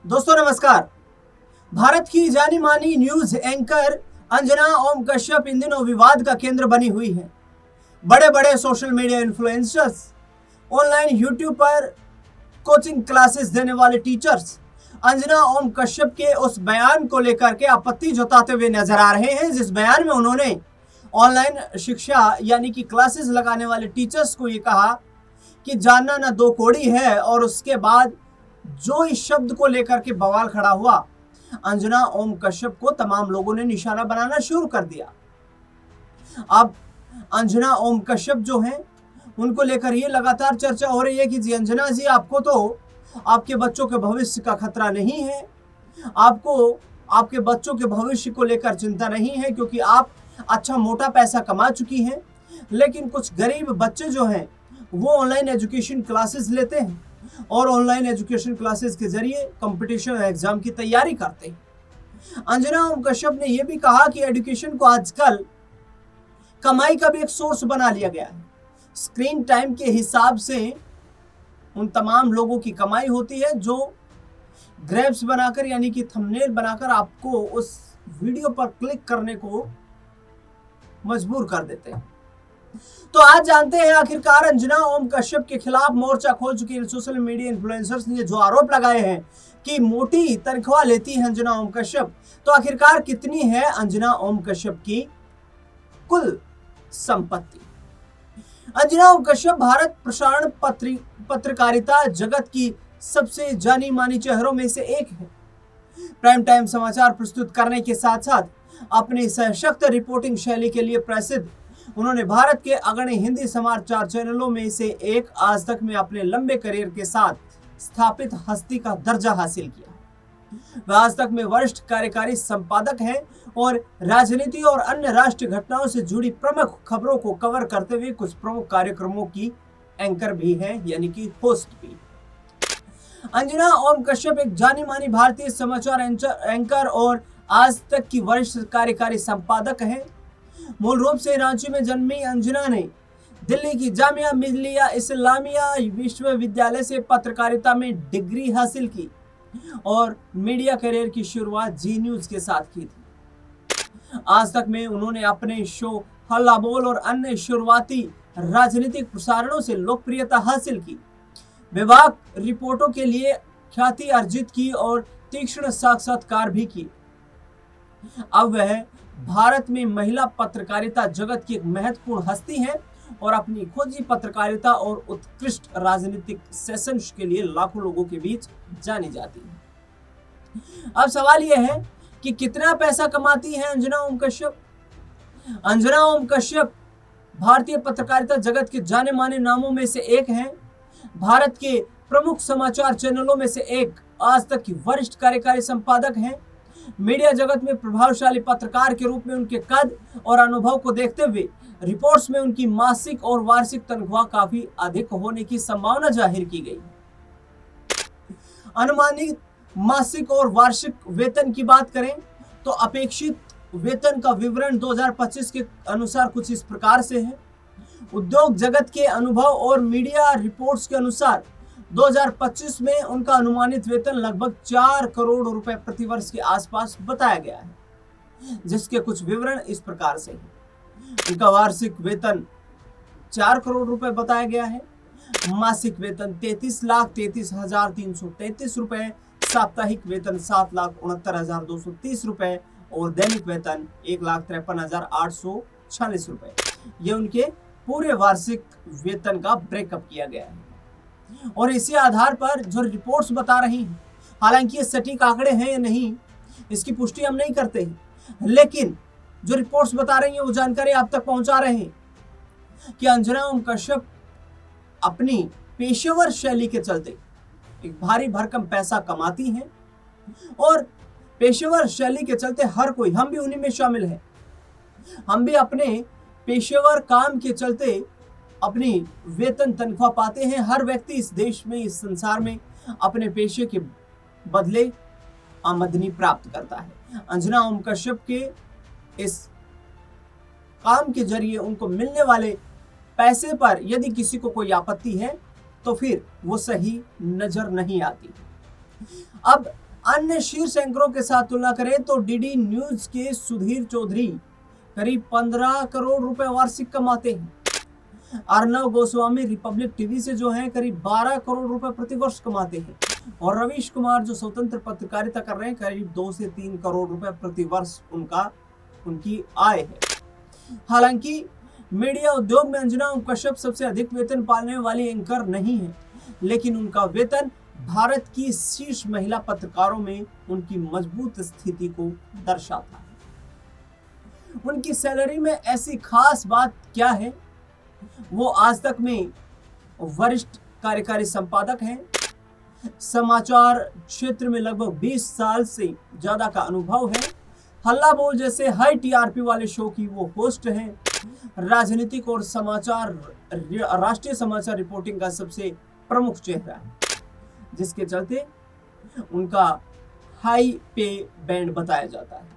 दोस्तों नमस्कार। भारत की जानी मानी न्यूज एंकर अंजना ओम कश्यप इन दिनों विवाद का केंद्र बनी हुई है। बड़े बड़े social media influencers, online YouTube पर कोचिंग क्लासेस देने वाले टीचर्स अंजना ओम कश्यप के उस बयान को लेकर के आपत्ति जताते हुए नजर आ रहे हैं, जिस बयान में उन्होंने ऑनलाइन शिक्षा यानी कि क्लासेस लगाने वाले टीचर्स को ये कहा कि जानना ना दो कौड़ी है। और उसके बाद जो इस शब्द को लेकर के बवाल खड़ा हुआ, अंजना ओम कश्यप को तमाम लोगों ने निशाना बनाना शुरू कर दिया। अब अंजना ओम कश्यप जो हैं, उनको लेकर ये लगातार चर्चा हो रही है कि जी अंजना जी, आपको तो आपके बच्चों के भविष्य का खतरा नहीं है, आपको आपके बच्चों के भविष्य को लेकर चिंता नहीं है, क्योंकि आप अच्छा मोटा पैसा कमा चुकी हैं। लेकिन कुछ गरीब बच्चे जो हैं वो ऑनलाइन एजुकेशन क्लासेस लेते हैं और ऑनलाइन एजुकेशन क्लासेस के जरिए कंपटीशन एग्जाम की तैयारी करते हैं। अंजना ओम कश्यप ने यह भी कहा कि एजुकेशन को आजकल कमाई का भी एक सोर्स बना लिया गया है। स्क्रीन टाइम के हिसाब से उन तमाम लोगों की कमाई होती है जो ग्रैब्स बनाकर यानी कि थंबनेल बनाकर आपको उस वीडियो पर क्लिक करने को मजबूर कर देते हैं। तो आज जानते हैं आखिरकार अंजना ओम कश्यप के खिलाफ मोर्चा खोल चुकी सोशल मीडिया इन्फ्लुएंसर्स ने जो आरोप लगाए हैं कि मोटी तनख्वाह लेती है अंजना ओम कश्यप, तो आखिरकार कितनी है अंजना ओम कश्यप की कुल संपत्ति। अंजना ओम कश्यप भारत प्रसारण पत्रकारिता जगत की सबसे जानी मानी चेहरों में से एक है। प्राइम टाइम समाचार प्रस्तुत करने के साथ साथ अपनी सशक्त रिपोर्टिंग शैली के लिए प्रसिद्ध उन्होंने भारत के अग्रणी हिंदी समाचार चैनलों में से एक आज तक में अपने लंबे करियर के साथ स्थापित हस्ती का दर्जा हासिल किया। वह आज तक में वरिष्ठ कार्यकारी संपादक हैं और राजनीति और अन्य राष्ट्रीय घटनाओं से जुड़ी प्रमुख खबरों को कवर करते हुए कुछ प्रमुख कार्यक्रमों की एंकर भी हैं, यानी कि होस्ट भी। अंजना ओम कश्यप एक जानी मानी भारतीय समाचार एंकर और आज तक की वरिष्ठ कार्यकारी संपादक हैं। मूल रूप से रांची में जन्मी अंजना ने दिल्ली की जामिया मिलिया इस्लामिया विश्वविद्यालय से पत्रकारिता में डिग्री हासिल की और मीडिया करियर की शुरुआत जी न्यूज के साथ की थी। आज तक में उन्होंने अपने शो हल्ला बोल और अन्य शुरुआती राजनीतिक प्रसारणों से लोकप्रियता हासिल की, विभाग रिपोर्टों के लिए ख्याति अर्जित की और तीक्ष्ण साक्षात्कार भी किए। अब वह भारत में महिला पत्रकारिता जगत की एक महत्वपूर्ण हस्ती है और अपनी खोजी पत्रकारिता और उत्कृष्ट राजनीतिक सेशंस के लिए लाखों लोगों के बीच जानी जाती है। अब सवाल यह है कि कितना पैसा कमाती है अंजना ओम कश्यप। अंजना ओम कश्यप भारतीय पत्रकारिता जगत के जाने माने नामों में से एक हैं। भारत के प्रमुख समाचार चैनलों में से एक आज तक की वरिष्ठ कार्यकारी संपादक हैं। मीडिया जगत में प्रभावशाली पत्रकार के रूप में उनके कद और अनुभव को देखते हुए रिपोर्ट्स में उनकी मासिक और वार्षिक तनख्वाह काफी अधिक होने की संभावना जाहिर की गई। अनुमानित मासिक और वार्षिक वेतन की बात करें तो अपेक्षित वेतन का विवरण 2025 के अनुसार कुछ इस प्रकार से है। उद्योग जगत के अनुभव और मीडिया रिपोर्ट्स के अनुसार 2025 में उनका अनुमानित वेतन लगभग 4 करोड़ रुपए प्रतिवर्ष के आसपास बताया गया है, जिसके कुछ विवरण इस प्रकार से हैं। उनका वार्षिक वेतन 4 करोड़ रुपए बताया गया है, मासिक वेतन 33,33,333 रुपए, साप्ताहिक वेतन 7,69,230 रुपए और दैनिक वेतन 1,53,846 रुपए। ये उनके पूरे वार्षिक वेतन का ब्रेकअप किया गया है और इसी आधार पर जो रिपोर्ट्स बता रही हैं, हालांकि ये सटीक आंकड़े हैं या नहीं इसकी पुष्टि हम नहीं करते हैं, लेकिन जो रिपोर्ट्स बता रही हैं वो जानकारी आप तक पहुंचा रहे हैं कि अंजना ओम कश्यप अपनी पेशेवर शैली के चलते एक भारी भरकम पैसा कमाती हैं और पेशेवर शैली के चलते हर कोई, हम भी उन्हीं में शामिल हैं, हम भी अपने पेशेवर काम के चलते अपनी वेतन तनख्वाह पाते हैं। हर व्यक्ति इस देश में, इस संसार में अपने पेशे के बदले आमदनी प्राप्त करता है। अंजना ओम कश्यप के इस काम के जरिए उनको मिलने वाले पैसे पर यदि किसी को कोई आपत्ति है तो फिर वो सही नजर नहीं आती। अब अन्य शीर्ष एंकरों के साथ तुलना करें तो डीडी न्यूज के सुधीर चौधरी करीब 15 करोड़ रुपए वार्षिक कमाते हैं। अर्नव गोस्वामी रिपब्लिक टीवी से जो है करीब 12 करोड़ रुपए प्रतिवर्ष कमाते हैं और रवीश कुमार जो स्वतंत्र पत्रकारिता कर रहे हैं करीब 2 से 3 करोड़ रुपए प्रतिवर्ष उनकी आय है। हालांकि मीडिया उद्योग में अंजना ओम कश्यप सबसे अधिक वेतन पाने वाली एंकर नहीं है, लेकिन उनका वेतन भारत की शीर्ष महिला पत्रकारों में उनकी मजबूत स्थिति को दर्शाता है। उनकी सैलरी में ऐसी खास बात क्या है? वो आज तक में वरिष्ठ कार्यकारी संपादक हैं। समाचार क्षेत्र में लगभग 20 साल से ज्यादा का अनुभव है। हल्ला बोल जैसे हाई टीआरपी वाले शो की वो होस्ट हैं। राजनीतिक और राष्ट्रीय समाचार रिपोर्टिंग का सबसे प्रमुख चेहरा है, जिसके चलते उनका हाई पे बैंड बताया जाता है।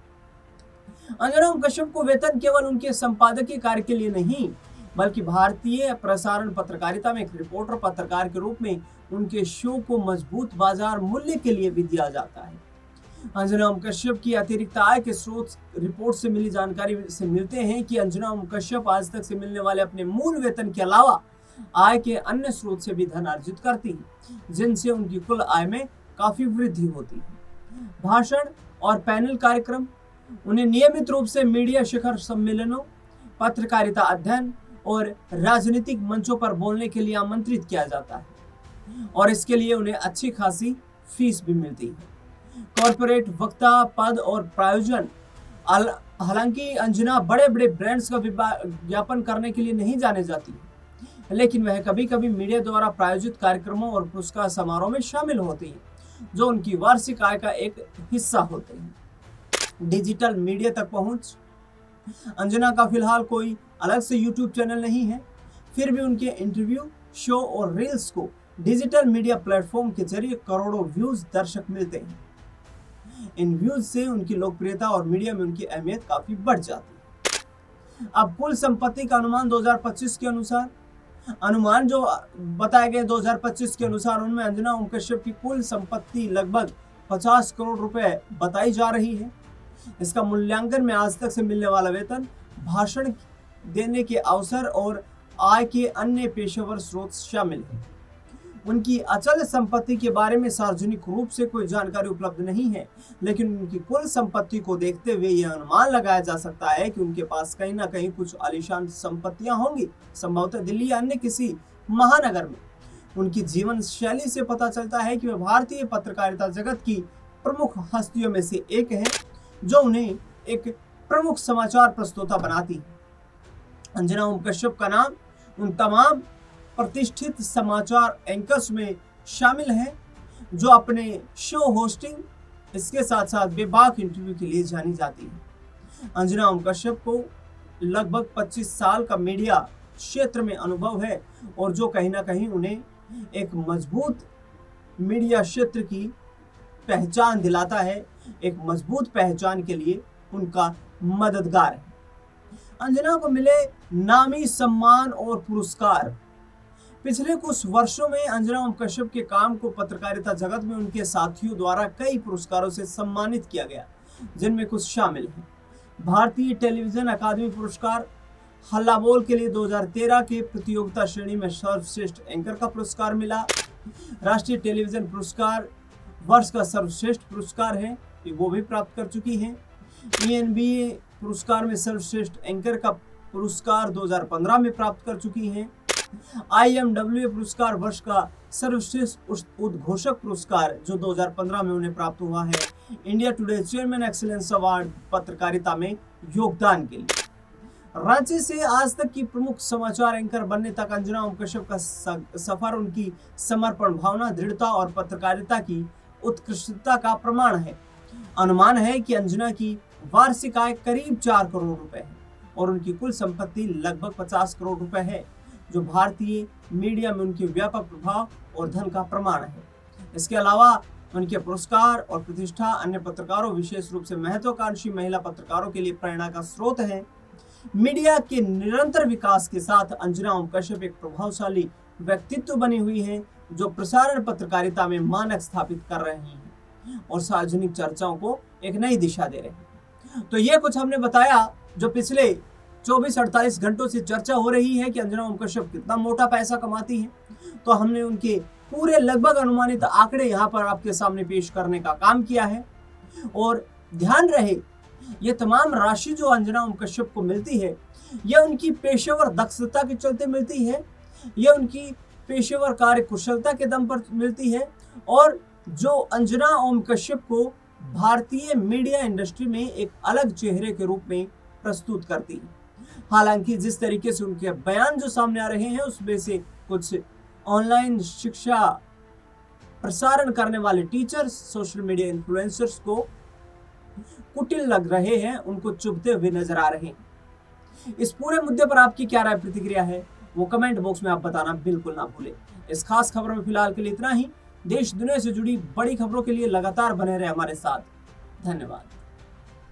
अंजना ओम कश्यप को वेतन केवल उनके संपादकीय कार्य के लिए नहीं, बल्कि भारतीय प्रसारण पत्रकारिता में एक रिपोर्टर पत्रकार के रूप में उनके शो को मजबूत बाजार मूल्य के लिए भी दिया जाता है। अंजना ओम कश्यप की अतिरिक्त आय के स्रोत रिपोर्ट से मिली जानकारी से मिलते हैं कि अंजना ओम कश्यप आज तक से मिलने वाले अपने मूल वेतन के अलावा आय के अन्य स्रोत से भी धन अर्जित करती है, जिनसे उनकी कुल आय में काफी वृद्धि होती है। भाषण और पैनल कार्यक्रम, उन्हें नियमित रूप से मीडिया शिखर सम्मेलनों, पत्रकारिता अध्ययन और राजनीतिक मंचों पर बोलने के लिए आमंत्रित किया जाता है और इसके लिए उन्हें अच्छी खासी फीस भी मिलती है। कॉर्पोरेट वक्ता पद और प्रायोजन, हालांकि अंजना बड़े बड़े ब्रांड्स का विज्ञापन करने के लिए नहीं जाने जाती, लेकिन वह कभी कभी मीडिया द्वारा प्रायोजित कार्यक्रमों और पुरस्कार समारोह में शामिल होती हैं, जो उनकी वार्षिक आय का एक हिस्सा होते हैं। डिजिटल मीडिया तक पहुंच, अंजना का फिलहाल कोई अलग से यूट्यूब चैनल नहीं है, फिर भी उनके इंटरव्यू, शो और रील्स को डिजिटल मीडिया प्लेटफॉर्म के जरिए करोड़ों व्यूज दर्शक मिलते हैं। इन व्यूज से उनकी लोकप्रियता और मीडिया में उनकी अहमियत काफी बढ़ जाती है। अब कुल संपत्ति का अनुमान 2025 के अनुसार जो बताए गए 2025 के अनुसार उनमें अंजना ओम कश्यप की कुल संपत्ति लगभग 50 करोड़ रुपए बताई जा रही है। इसका मूल्यांकन में आज तक से मिलने वाला वेतन, भाषण देने के अवसर और आय के अन्य पेशेवर स्रोत शामिल हैं। उनकी अचल संपत्ति के बारे में सार्वजनिक रूप से कोई जानकारी उपलब्ध नहीं है, लेकिन उनकी कुल संपत्ति को देखते हुए यह अनुमान लगाया जा सकता है कि उनके पास कहीं ना कहीं कुछ आलीशान संपत्तियां होंगी, संभवतः दिल्ली या अन्य किसी महानगर में। उनकी जीवन शैली से पता चलता है कि वह भारतीय पत्रकारिता जगत की प्रमुख हस्तियों में से एक है, जो उन्हें एक प्रमुख समाचार प्रस्तोता बनाती है। अंजना ओम कश्यप का नाम उन तमाम प्रतिष्ठित समाचार एंकर्स में शामिल है जो अपने शो होस्टिंग, इसके साथ साथ बेबाक इंटरव्यू के लिए जानी जाती है। अंजना ओम कश्यप को लगभग 25 साल का मीडिया क्षेत्र में अनुभव है और जो कहीं ना कहीं उन्हें एक मजबूत मीडिया क्षेत्र की पहचान दिलाता है, एक मजबूत पहचान के लिए उनका मददगार है। अंजना को मिले नामी सम्मान और पुरस्कार। पिछले कुछ वर्षों में अंजना ओम कश्यप के काम को पत्रकारिता जगत में उनके साथियों द्वारा कई पुरस्कारों से सम्मानित किया गया, जिनमें कुछ शामिल हैं। भारतीय टेलीविजन अकादमी पुरस्कार, हल्ला बोल के लिए 2013 के प्रतियोगिता श्रेणी में सर्वश्रेष्ठ एंकर का पुरस्कार मिला। राष्ट्रीय टेलीविजन पुरस्कार वर्ष का सर्वश्रेष्ठ पुरस्कार है, वो भी प्राप्त कर चुकी हैं। ENBA पुरस्कार में सर्वश्रेष्ठ एंकर का पुरस्कार 2015 में प्राप्त कर चुकी हैं। IMWA पुरस्कार वर्ष का सर्वश्रेष्ठ उद्घोषक पुरस्कार जो 2015 में उन्हें प्राप्त हुआ है। India today chairman excellence award पत्रकारिता में योगदान के लिए। रांची से आज तक की प्रमुख समाचार एंकर बनने तक अंजना ओम कश्यप का सफर उनकी समर्पण भावना, दृढ़ता और पत्रकारिता की उत्कृष्टता का प्रमाण है। अनुमान है कि अंजना की वार्षिक आय करीब 4 करोड़ रुपए है और उनकी कुल संपत्ति लगभग 50 करोड़ रुपए है, जो भारतीय मीडिया में उनके व्यापक प्रभाव और धन का प्रमाण है। इसके अलावा उनके पुरस्कार और प्रतिष्ठा अन्य पत्रकारों, विशेष रूप से महत्वाकांक्षी महिला पत्रकारों के लिए प्रेरणा का स्रोत है। मीडिया के निरंतर विकास के साथ अंजना ओम कश्यप एक प्रभावशाली व्यक्तित्व बनी हुई है, जो प्रसारण पत्रकारिता में मानक स्थापित कर रही हैं। और सार्वजनिक चर्चाओं को एक नई दिशा दे रहे हैं। तो ये कुछ हमने बताया जो पिछले 24-48 घंटों से चर्चा हो रही है कि अंजना ओम कश्यप कितना मोटा पैसा कमाती है। तो हमने उनके पूरे लगभग अनुमानित आंकड़े यहाँ पर आपके सामने पेश करने का काम किया है। और ध्यान रहे, ये तमाम राशि जो अंजना ओम कश्यप को मिलती है, यह उनकी पेशेवर दक्षता के चलते मिलती है, यह उनकी पेशेवर कार्य कुशलता के दम पर मिलती है, और जो अंजना ओम कश्यप को भारतीय मीडिया इंडस्ट्री में एक अलग चेहरे के रूप में प्रस्तुत करती है। हालांकि जिस तरीके से उनके बयान जो सामने आ रहे हैं उसमें से कुछ ऑनलाइन शिक्षा प्रसारण करने वाले टीचर्स, सोशल मीडिया इन्फ्लुएंसर्स को कुटिल लग रहे हैं, उनको चुभते हुए नजर आ रहे हैं। इस पूरे मुद्दे पर आपकी क्या राय प्रतिक्रिया है वो कमेंट बॉक्स में आप बताना बिल्कुल ना भूलें। इस खास खबर में फिलहाल के लिए इतना ही। देश दुनिया से जुड़ी बड़ी खबरों के लिए लगातार बने रहे हमारे साथ। धन्यवाद।